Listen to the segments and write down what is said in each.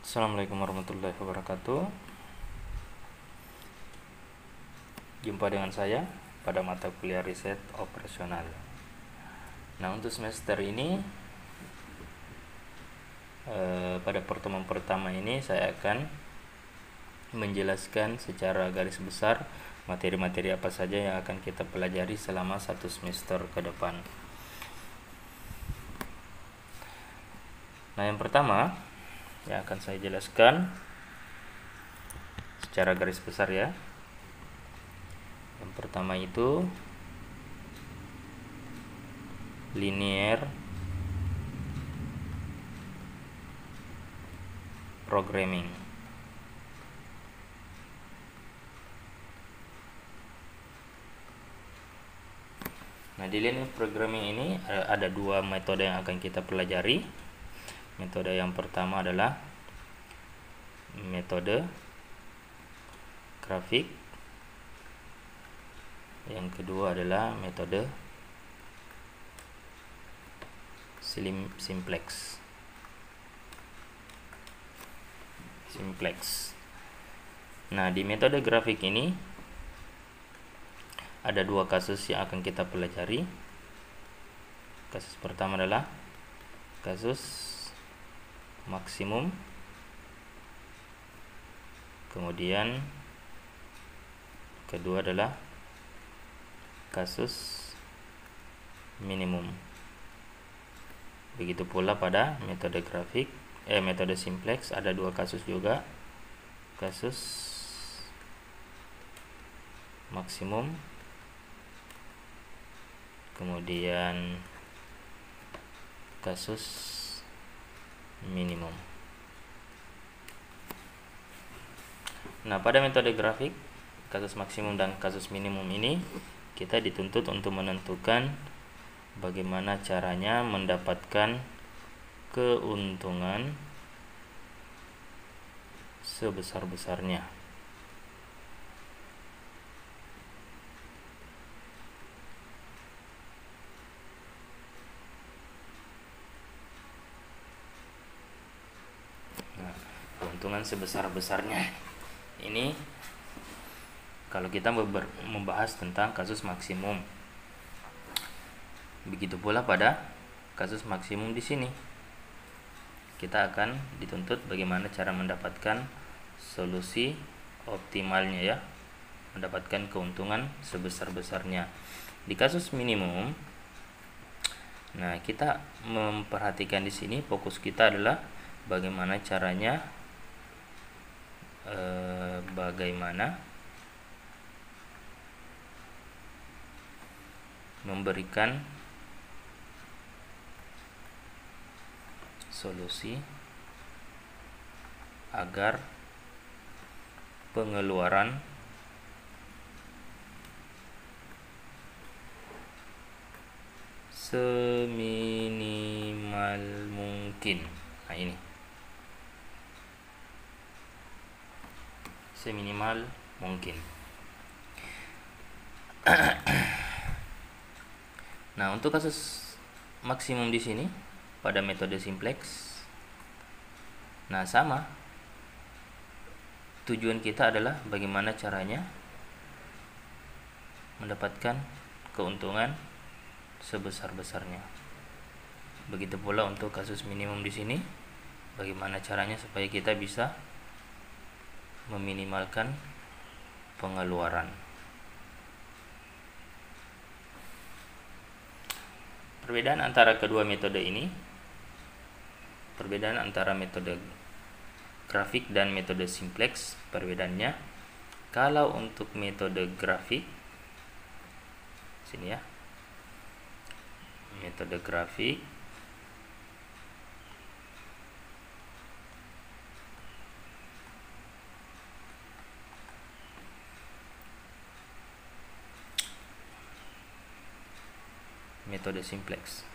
Assalamualaikum warahmatullahi wabarakatuh. Jumpa dengan saya pada mata kuliah riset operasional. Nah, untuk semester ini pada pertemuan pertama ini saya akan menjelaskan secara garis besar materi-materi apa saja yang akan kita pelajari selama satu semester ke depan. Nah, yang pertama yang akan saya jelaskan secara garis besar ya. Yang pertama itu linear programming. Nah, di linear programming ini ada dua metode yang akan kita pelajari. Metode yang pertama adalah metode grafik. Yang kedua adalah metode simplex. Nah, di metode grafik ini ada dua kasus yang akan kita pelajari. Kasus pertama adalah kasus maksimum, kemudian kedua adalah kasus minimum. Begitu pula pada metode metode simplex ada dua kasus juga, kasus maksimum, kemudian kasus minimum. Nah, pada metode grafik, kasus maksimum dan kasus minimum ini kita dituntut untuk menentukan bagaimana caranya mendapatkan keuntungan sebesar-besarnya. Nah, keuntungan sebesar-besarnya ini kalau kita membahas tentang kasus maksimum. Begitu pula pada kasus maksimum di sini. Kita akan dituntut bagaimana cara mendapatkan solusi optimalnya ya, mendapatkan keuntungan sebesar-besarnya. Di kasus minimum, nah kita memperhatikan di sini fokus kita adalah bagaimana caranya memberikan solusi agar pengeluaran seminimal mungkin. Nah, ini seminimal mungkin. Nah, untuk kasus maksimum di sini pada metode simplex, nah sama, tujuan kita adalah bagaimana caranya mendapatkan keuntungan sebesar-besarnya. Begitu pula untuk kasus minimum di sini, bagaimana caranya supaya kita bisa meminimalkan pengeluaran. Perbedaan antara kedua metode ini, perbedaan antara metode grafik dan metode simplex, perbedaannya kalau untuk metode grafik sini ya, metode grafik metode simplex.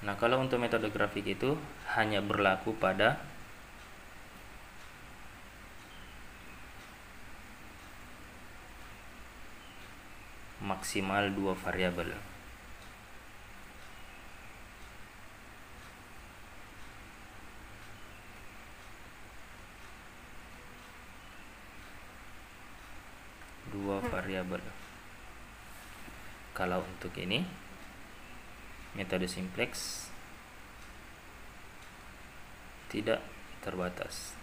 Nah, kalau untuk metode grafik itu hanya berlaku pada maksimal 2 variabel. Kalau untuk ini metode simplex tidak terbatas,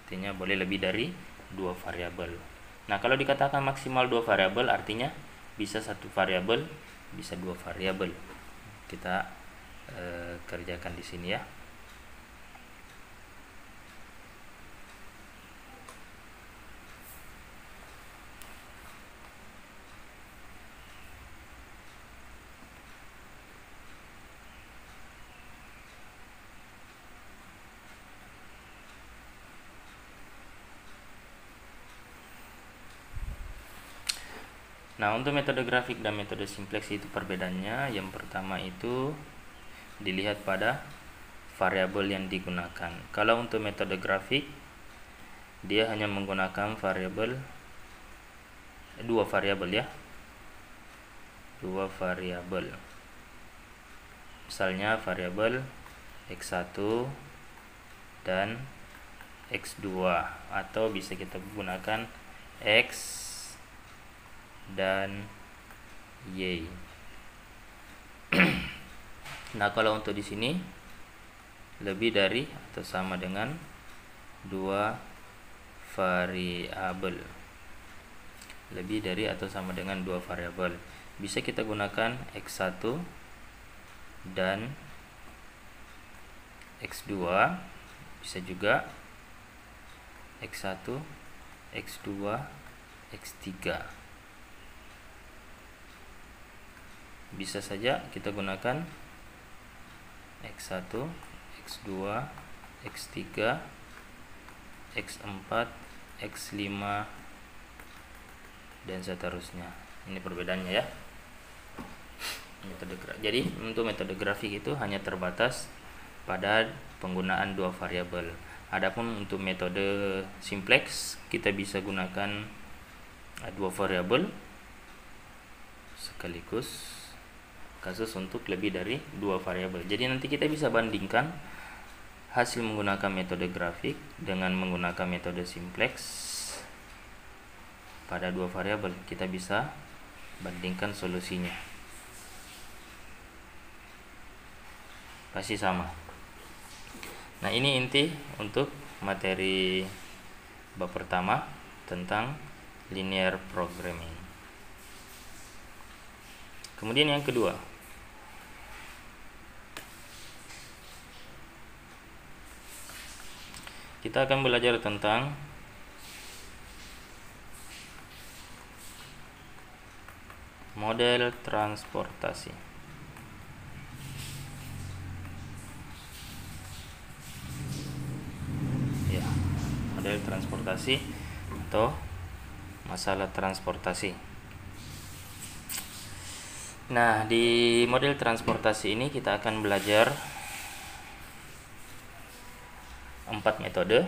artinya boleh lebih dari 2 variabel. Nah, kalau dikatakan maksimal 2 variabel artinya bisa 1 variabel, bisa 2 variabel. Kita kerjakan di sini ya. Nah, untuk metode grafik dan metode simplex itu perbedaannya. Yang pertama itu dilihat pada variabel yang digunakan. Kalau untuk metode grafik, dia hanya menggunakan dua variabel ya. Dua variabel. Misalnya variabel X1 dan X2, atau bisa kita gunakan X dan Y. Nah, kalau untuk di sini lebih dari atau sama dengan 2 variabel. Lebih dari atau sama dengan 2 variabel. Bisa kita gunakan X1 dan X2, bisa juga X1, X2, X3. Bisa saja kita gunakan X1, X2, X3, X4, X5 dan seterusnya. Ini perbedaannya ya. Jadi untuk metode grafik itu hanya terbatas pada penggunaan 2 variabel. Adapun untuk metode simplex kita bisa gunakan 2 variabel sekaligus kasus untuk lebih dari 2 variabel. Jadi nanti kita bisa bandingkan hasil menggunakan metode grafik dengan menggunakan metode simplex pada 2 variabel. Kita bisa bandingkan solusinya. Pasti sama. Nah, ini inti untuk materi bab pertama tentang linear programming. Kemudian yang kedua, kita akan belajar tentang model transportasi. Ya, model transportasi atau masalah transportasi. Nah, di model transportasi ini kita akan belajar 4 metode.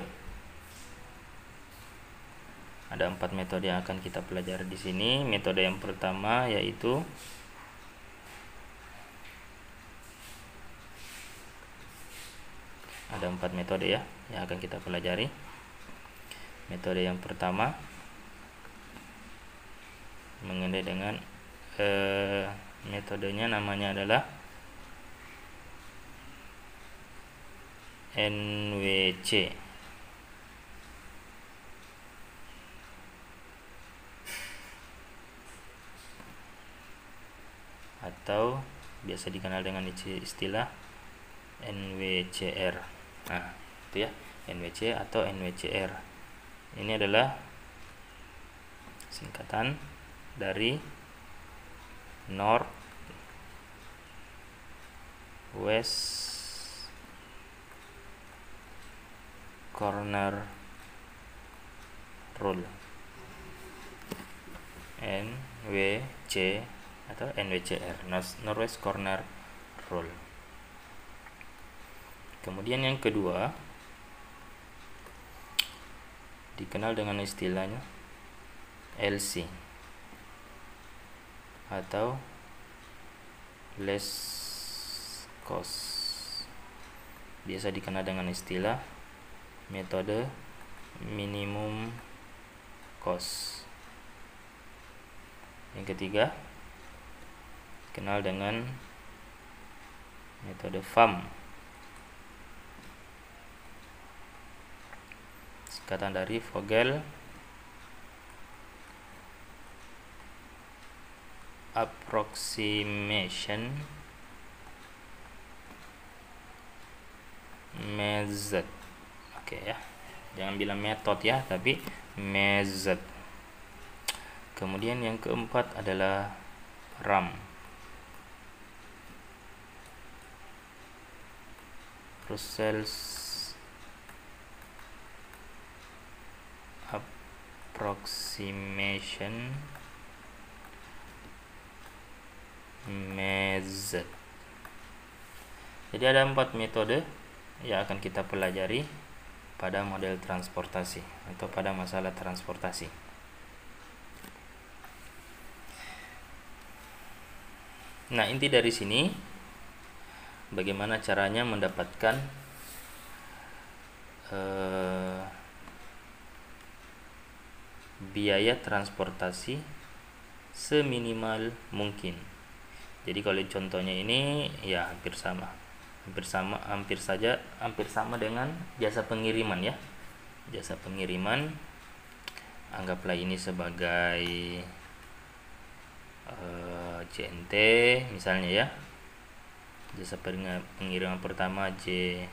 Ada 4 metode yang akan kita pelajari di sini. Metode yang pertama yaitu ada 4 metode ya yang akan kita pelajari. Metode yang pertama mengenai dengan metodenya namanya adalah NWC atau biasa dikenal dengan istilah NWCR. Nah, itu ya, NWC atau NWCR. Ini adalah singkatan dari North West Corner Rule, NWC atau NWCR, Northwest Corner Rule. Kemudian yang kedua dikenal dengan istilahnya LC atau less cost, biasa dikenal dengan istilah metode minimum cost. Yang ketiga dikenal dengan metode FAM, singkatan dari Vogel Approximation Method. Oke ya, jangan bilang metode ya, tapi method. Kemudian yang keempat adalah RAM, Russell's Approximation Method. Jadi ada 4 metode yang akan kita pelajari pada model transportasi atau pada masalah transportasi. Nah, inti dari sini bagaimana caranya mendapatkan biaya transportasi seminimal mungkin. Jadi kalau contohnya ini ya hampir sama dengan jasa pengiriman ya. Jasa pengiriman, anggaplah ini sebagai JNT misalnya ya. Jasa pengiriman pertama JNT,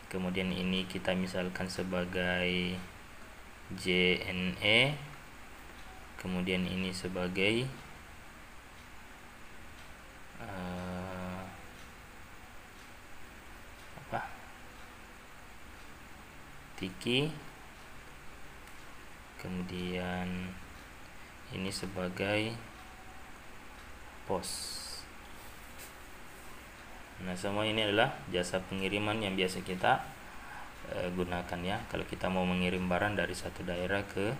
kemudian ini kita misalkan sebagai JNE, kemudian ini sebagai Tiki, kemudian ini sebagai pos. Nah, semua ini adalah jasa pengiriman yang biasa kita gunakan ya, kalau kita mau mengirim barang dari satu daerah ke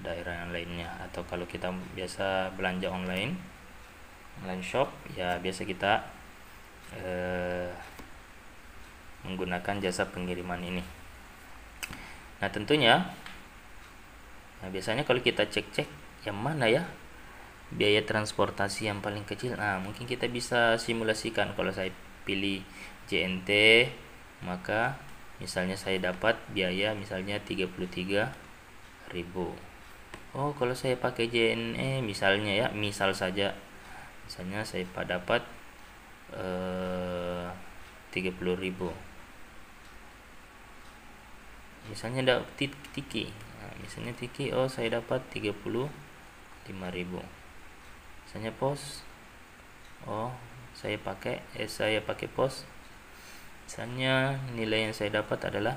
daerah yang lainnya, atau kalau kita biasa belanja online shop ya, biasa kita menggunakan jasa pengiriman ini. Nah, tentunya biasanya kalau kita cek yang mana ya biaya transportasi yang paling kecil, mungkin kita bisa simulasikan. Kalau saya pilih JNT, maka misalnya saya dapat biaya misalnya 33.000. Oh, kalau saya pakai JNE misalnya ya, misal saja misalnya saya dapat 30.000. Misalnya ada Tiki, misalnya Tiki, oh saya dapat 35.000. Misalnya pos, oh saya pakai pos, misalnya nilai yang saya dapat adalah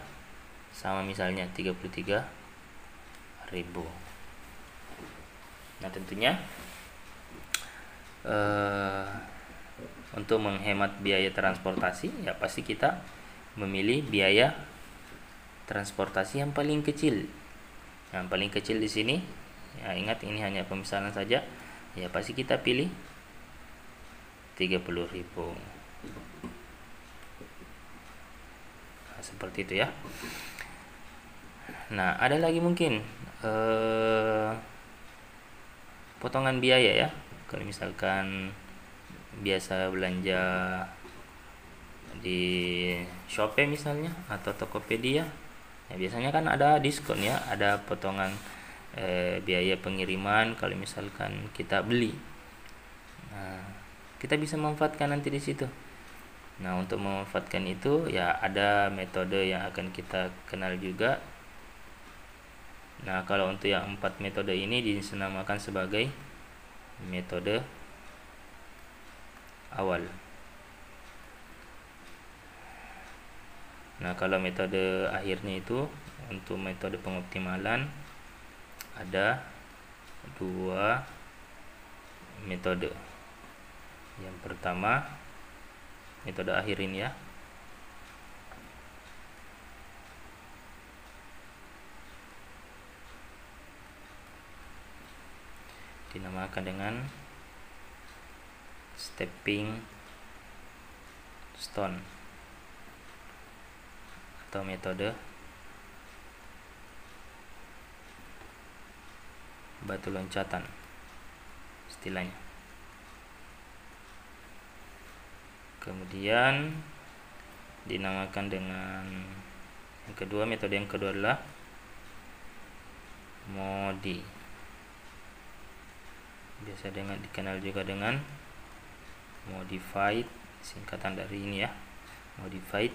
sama, misalnya 33.000. Nah, tentunya untuk menghemat biaya transportasi ya pasti kita memilih biaya transportasi yang paling kecil. Yang paling kecil di sini ya, ingat ini hanya pemisalan saja, ya pasti kita pilih 30.000. Nah, seperti itu ya. Nah, ada lagi mungkin potongan biaya ya. Kalau misalkan biasa belanja di Shopee misalnya atau Tokopedia, ya biasanya kan ada diskon ya, ada potongan biaya pengiriman kalau misalkan kita beli. Nah, kita bisa memanfaatkan nanti di situ. Nah, untuk memanfaatkan itu ya ada metode yang akan kita kenal juga. Nah, kalau untuk yang 4 metode ini dinamakan sebagai metode awal. Nah, kalau metode akhirnya itu untuk metode pengoptimalan ada 2 metode. Yang pertama metode akhir ini ya. dinamakan dengan stepping stone atau metode batu loncatan istilahnya. Kemudian dinamakan dengan metode yang kedua adalah MODI, biasa dikenal juga dengan modified, singkatan dari ini ya, modified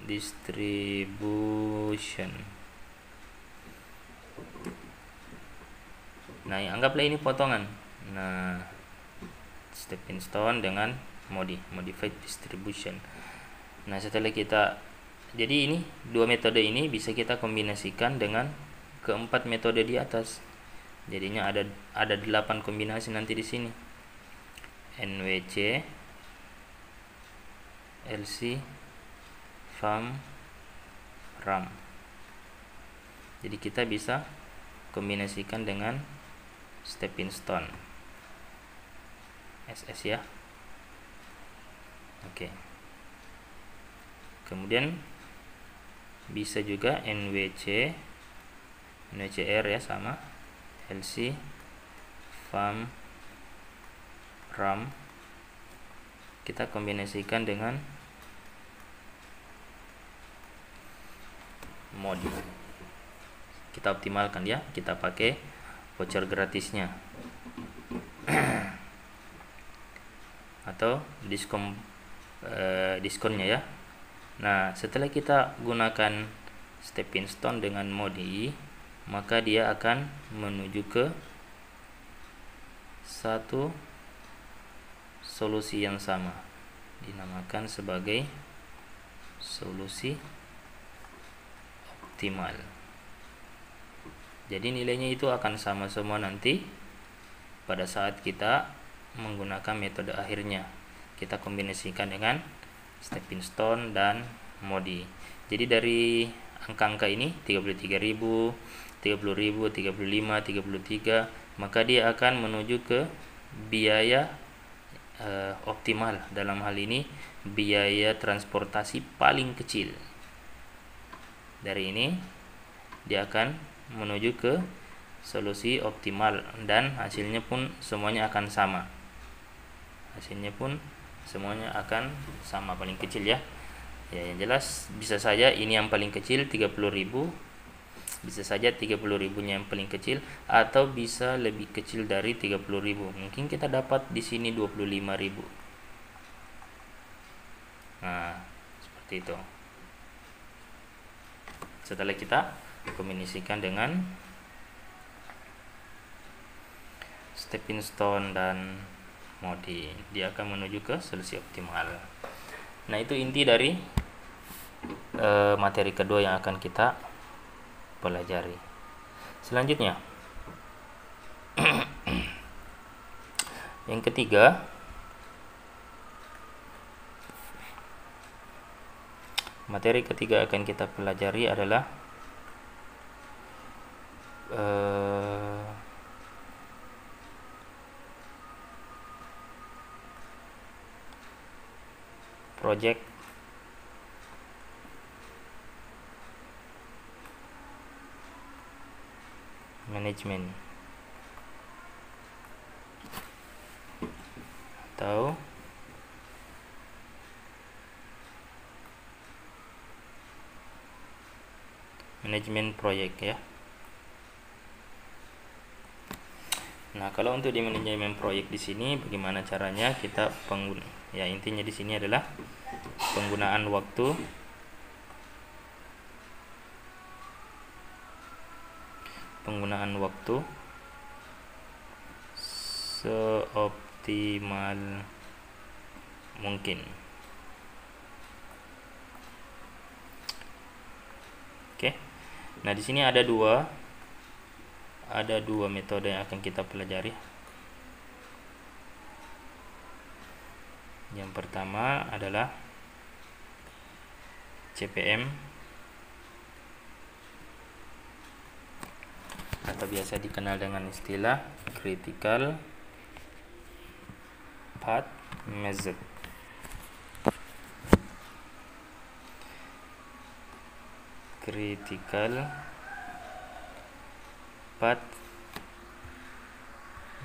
distribution. Nah, anggaplah ini potongan. Nah, stepping stone dengan modified distribution. Nah, setelah jadi ini dua metode ini bisa kita kombinasikan dengan keempat metode di atas. Jadinya ada 8 kombinasi nanti di sini. NWC, LC, FAM, RAM. Jadi kita bisa kombinasikan dengan stepping stone SS ya. Oke. Kemudian bisa juga NWCR ya, sama LC, FAM, RAM. Kita kombinasikan dengan MODI. Kita optimalkan ya, kita pakai voucher gratisnya atau diskonnya ya. Nah, setelah kita gunakan stepping stone dengan MODI, maka dia akan menuju ke satu solusi yang sama, dinamakan sebagai solusi optimal. Jadi nilainya itu akan sama semua nanti pada saat kita menggunakan metode akhirnya. Kita kombinasikan dengan stepping stone dan MODI. Jadi dari angka-angka ini 33.000, 30.000, 35, 33, maka dia akan menuju ke biaya optimal. Dalam hal ini biaya transportasi paling kecil. Dari ini dia akan menuju ke solusi optimal dan hasilnya pun semuanya akan sama. Paling kecil ya. Ya, yang jelas bisa saja ini yang paling kecil 30.000, bisa saja 30.000-nya yang paling kecil, atau bisa lebih kecil dari 30.000. Mungkin kita dapat di sini 25.000. Nah, seperti itu. Setelah kita kombinasikan dengan stepping stone dan MODI, dia akan menuju ke solusi optimal. Nah, itu inti dari materi kedua yang akan kita pelajari. Selanjutnya yang ketiga, materi ketiga akan kita pelajari adalah project management atau manajemen proyek ya. Nah, kalau untuk di manajemen proyek di sini bagaimana caranya kita ya, intinya di sini adalah penggunaan waktu seoptimal mungkin. Oke. Nah, di sini ada dua metode yang akan kita pelajari. Yang pertama adalah CPM atau biasa dikenal dengan istilah critical path method. Critical path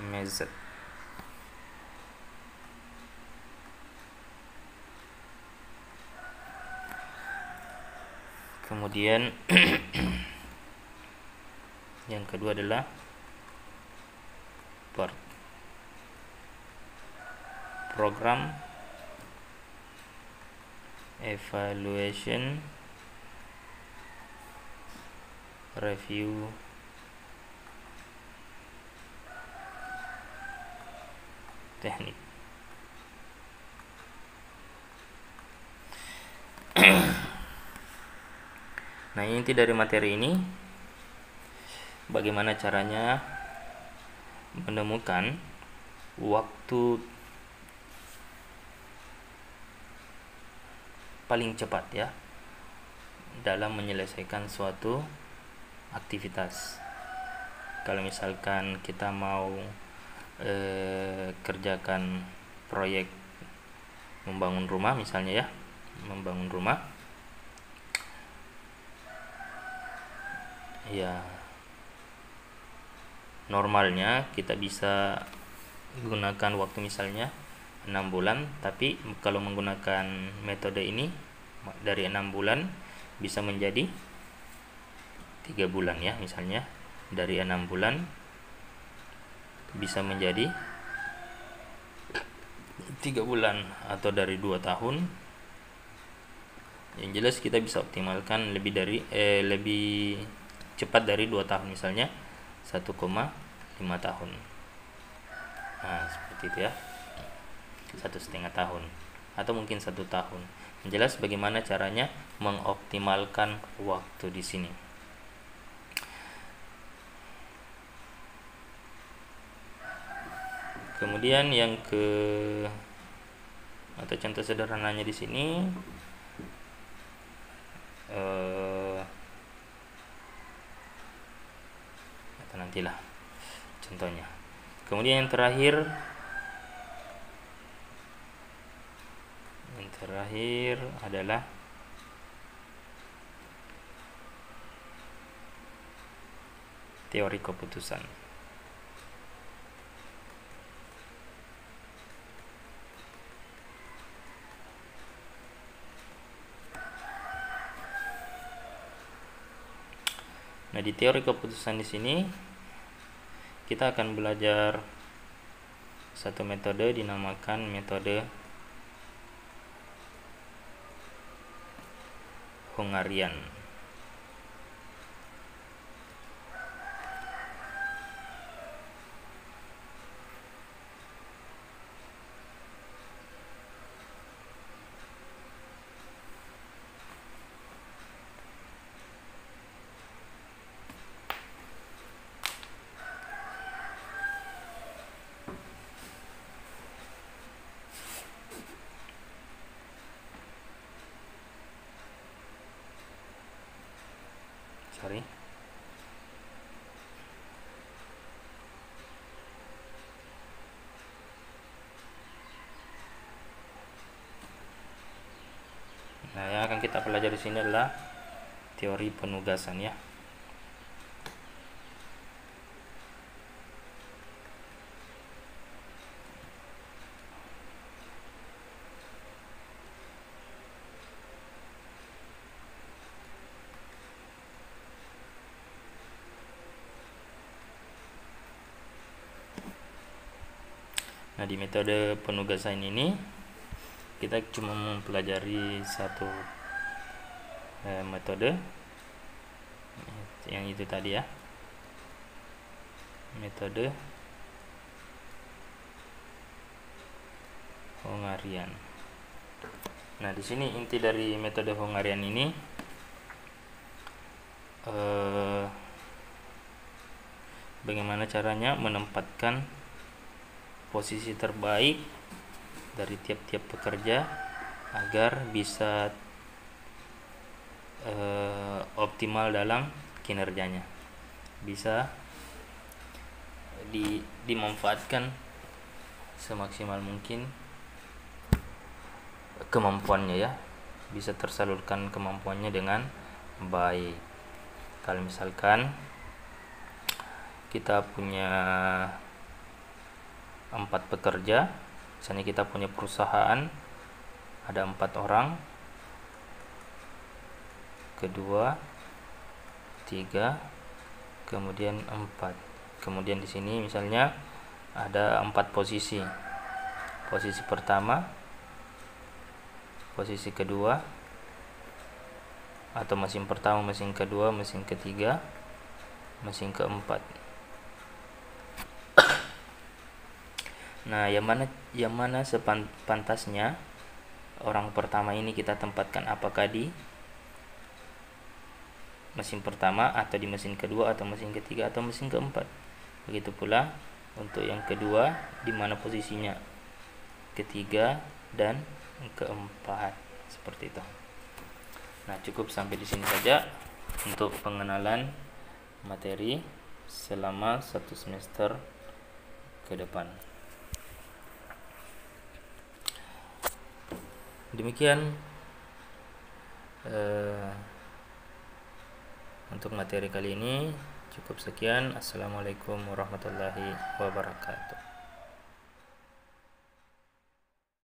method. Kemudian yang kedua adalah program evaluation review teknik. Nah, inti dari materi ini bagaimana caranya menemukan waktu paling cepat ya dalam menyelesaikan suatu aktivitas. Kalau misalkan kita mau kerjakan proyek membangun rumah misalnya ya, membangun rumah ya, normalnya kita bisa gunakan waktu misalnya 6 bulan, tapi kalau menggunakan metode ini dari 6 bulan bisa menjadi 3 bulan ya, misalnya dari 6 bulan bisa menjadi 3 bulan atau dari 2 tahun. Yang jelas kita bisa optimalkan lebih cepat dari 2 tahun, misalnya 1,5 tahun. Nah, seperti itu ya, 1,5 tahun atau mungkin 1 tahun. Yang jelas bagaimana caranya mengoptimalkan waktu di sini. Kemudian yang atau contoh sederhananya di sini atau nantilah contohnya. Kemudian yang terakhir adalah teori keputusan. Nah, di teori keputusan di sini kita akan belajar satu metode dinamakan metode Hungarian. Nah, yang akan kita pelajari di sini adalah teori penugasan ya. Nah, di metode penugasan ini kita cuma mempelajari satu metode yang itu tadi ya, metode Hungarian. Nah, di sini inti dari metode Hungarian ini bagaimana caranya menempatkan posisi terbaik dari tiap-tiap pekerja agar bisa optimal dalam kinerjanya, bisa dimanfaatkan semaksimal mungkin kemampuannya ya, bisa tersalurkan kemampuannya dengan baik. Kalau misalkan kita punya 4 pekerja, misalnya kita punya perusahaan ada 4 orang, kedua, 3, kemudian 4. Kemudian di sini misalnya ada 4 posisi. Posisi pertama, posisi kedua, atau mesin pertama, mesin kedua, mesin ketiga, mesin keempat. Nah, yang mana sepantasnya orang pertama ini kita tempatkan, apakah di mesin pertama atau di mesin kedua atau mesin ketiga atau mesin keempat. Begitu pula untuk yang kedua, di mana posisinya ketiga dan keempat, seperti itu. Nah, cukup sampai di sini saja untuk pengenalan materi selama 1 semester ke depan. Demikian untuk materi kali ini. Cukup sekian. Assalamualaikum warahmatullahi wabarakatuh.